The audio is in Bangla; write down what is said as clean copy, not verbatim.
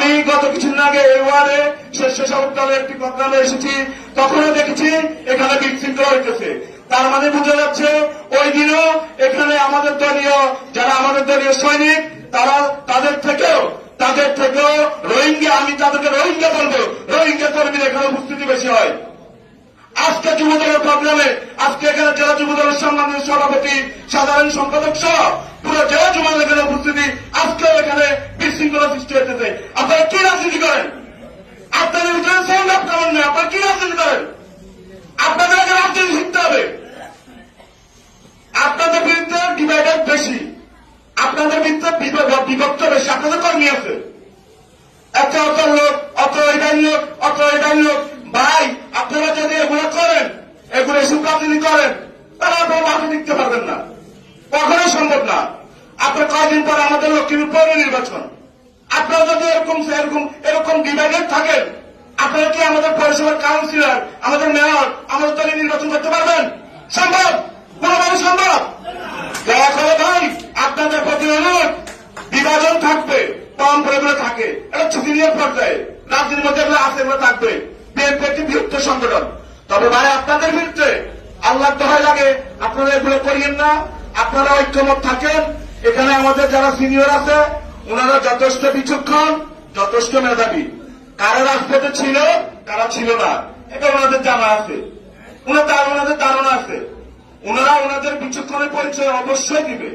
আমি গত কিছুদিন আগে এই ওয়ার্ডে স্বেচ্ছাসেবক দলের একটি প্রোগ্রামে এসেছি, তখনও দেখেছি এখানে বিশৃঙ্খলা হইতেছে। তার মানে বোঝা যাচ্ছে ওই দিনও এখানে আমাদের দলীয় সৈনিক তারা তাদের থেকেও রোহিঙ্গা, আমি তাদেরকে রোহিঙ্গা বলবো, রোহিঙ্গা কর্মীরা এখানে উপস্থিতি বেশি হয়। আজকে যুবদলের প্রোগ্রামে আজকে এখানে জেলা যুবদলের সম্মানিত সভাপতি, সাধারণ সম্পাদক সহ পুরো জেলা যুবদলের উপস্থিতি, আজকে এখানে বিশৃঙ্খলা সৃষ্টি হইতেছে। আপনারা কি রাজনীতি করেন? আপনাদের ভিতরে সংলাপ করেন না, আপনারা কি রাজনীতি করেন? আপনাদের আগে রাজনীতি শিখতে হবে। আপনাদের বিরুদ্ধে ডিভাইডার বেশি, আপনাদের বিরুদ্ধে বিভক্ত বেশি। আপনাদের কর্মী আছে, একটা অতর লোক, অত এটাই লোক, অত এটাই লোক। ভাই, আপনারা যদি এগুলো করেন, এগুলো এসব রাজনীতি করেন, তাহলে আপনারা রাজনীতি লিখতে পারবেন না, কখনোই সম্ভব না। আপনার কয়েকদিন পরে আমাদের লক্ষ্মীপুর পৌর নির্বাচন, আপনারা যদি এরকম ডিভাইডেড থাকেন, আপনারা কি আমাদের পৌরসভার কাউন্সিলর, আমাদের মেয়র, আমাদের দলে নির্বাচন করতে পারবেন? সম্ভব? কোনোভাবে সম্ভব? দয়া করে ভাই, আপনাদের প্রতি অনুরোধ, বিভাজন থাকবে, কম পরিমাণে থাকে, এটা সিনিয়র পর্যায়ে রাজনীতির মধ্যে এগুলো আছে, এগুলো থাকবে। বিএনপি একটি বৃহত্তর সংগঠন, তবে ভাই আপনাদের বিরুদ্ধে আল্লাহ দোহাই লাগে, আপনারা এগুলো করিয়েন না। আপনারা ঐক্যমত থাকেন। এখানে আমাদের যারা সিনিয়র আছে ওনারা যথেষ্ট বিচক্ষণ, যথেষ্ট মেধাবী। কারা রাজপথে ছিল, কারা ছিল না, এটা ওনাদের জানা আছে, ওনাদের ধারণা আছে। ওনারা ওনাদের বিচক্ষণের পরিচয় অবশ্যই দিবে।